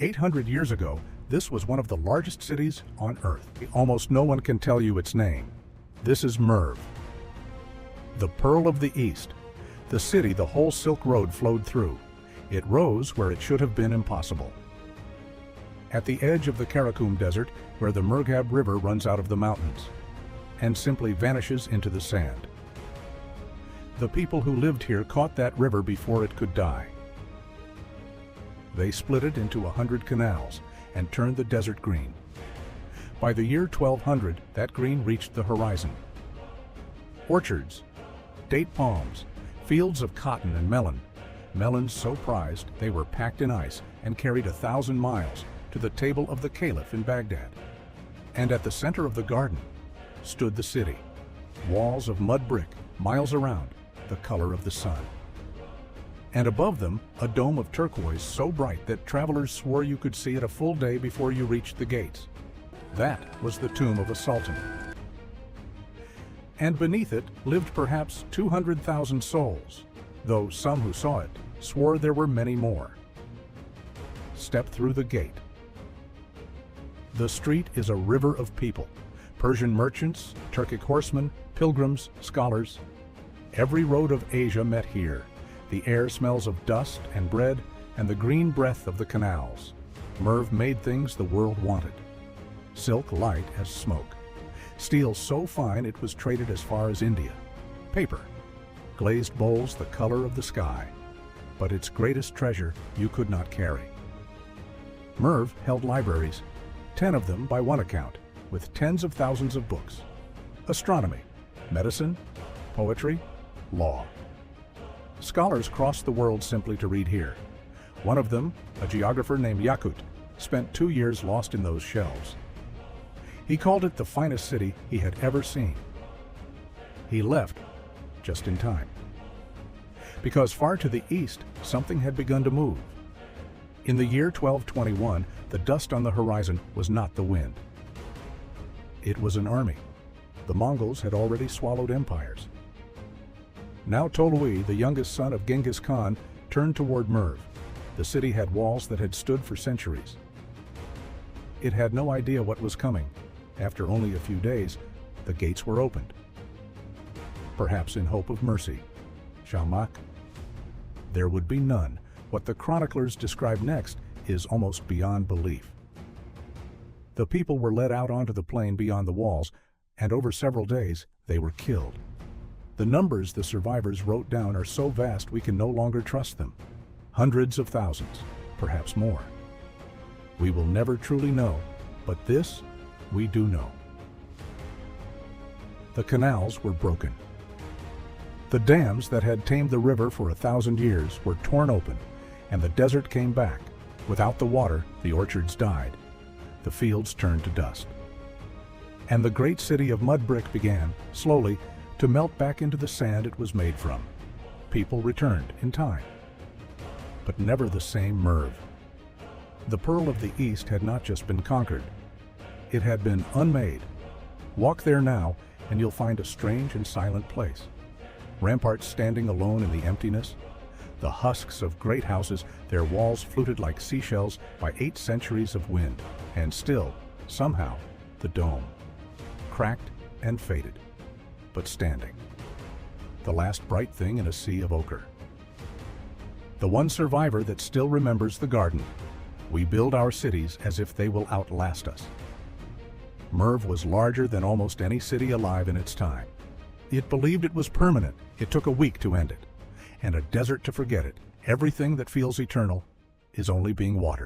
800 years ago, this was one of the largest cities on Earth. Almost no one can tell you its name. This is Merv, the Pearl of the East, the city the whole Silk Road flowed through. It rose where it should have been impossible. At the edge of the Karakum Desert, where the Murghab River runs out of the mountains and simply vanishes into the sand. The people who lived here caught that river before it could die. They split it into 100 canals and turned the desert green. By the year 1200, that green reached the horizon. Orchards, date palms, fields of cotton and melons so prized they were packed in ice and carried 1,000 miles to the table of the Caliph in Baghdad. And at the center of the garden stood the city, walls of mud brick, miles around, the color of the sun. And above them, a dome of turquoise so bright that travelers swore you could see it a full day before you reached the gates. That was the tomb of a sultan. And beneath it lived perhaps 200,000 souls, though some who saw it swore there were many more. Step through the gate. The street is a river of people, Persian merchants, Turkic horsemen, pilgrims, scholars. Every road of Asia met here. The air smells of dust and bread and the green breath of the canals. Merv made things the world wanted. Silk light as smoke. Steel so fine it was traded as far as India. Paper. Glazed bowls the color of the sky. But its greatest treasure you could not carry. Merv held libraries, 10 of them by one account, with tens of thousands of books. Astronomy, medicine, poetry, law. Scholars crossed the world simply to read here. One of them, a geographer named Yakut, spent 2 years lost in those shelves. He called it the finest city he had ever seen. He left just in time. Because far to the east, something had begun to move. In the year 1221, the dust on the horizon was not the wind. It was an army. The Mongols had already swallowed empires. Now Tolui, the youngest son of Genghis Khan, turned toward Merv. The city had walls that had stood for centuries. It had no idea what was coming. After only a few days, the gates were opened. Perhaps in hope of mercy. Shamak. There would be none. What the chroniclers describe next is almost beyond belief. The people were led out onto the plain beyond the walls, and over several days they were killed. The numbers the survivors wrote down are so vast we can no longer trust them. Hundreds of thousands, perhaps more. We will never truly know, but this we do know. The canals were broken. The dams that had tamed the river for 1,000 years were torn open, and the desert came back. Without the water, the orchards died. The fields turned to dust. And the great city of mud brick began, slowly, to melt back into the sand it was made from. People returned in time. But never the same Merv. The Pearl of the East had not just been conquered. It had been unmade. Walk there now, and you'll find a strange and silent place. Ramparts standing alone in the emptiness. The husks of great houses, their walls fluted like seashells by 8 centuries of wind. And still, somehow, the dome. Cracked and faded, but standing. The last bright thing in a sea of ochre. The one survivor that still remembers the garden. We build our cities as if they will outlast us. Merv was larger than almost any city alive in its time. It believed it was permanent. It took a week to end it. And a desert to forget it. Everything that feels eternal is only being watered.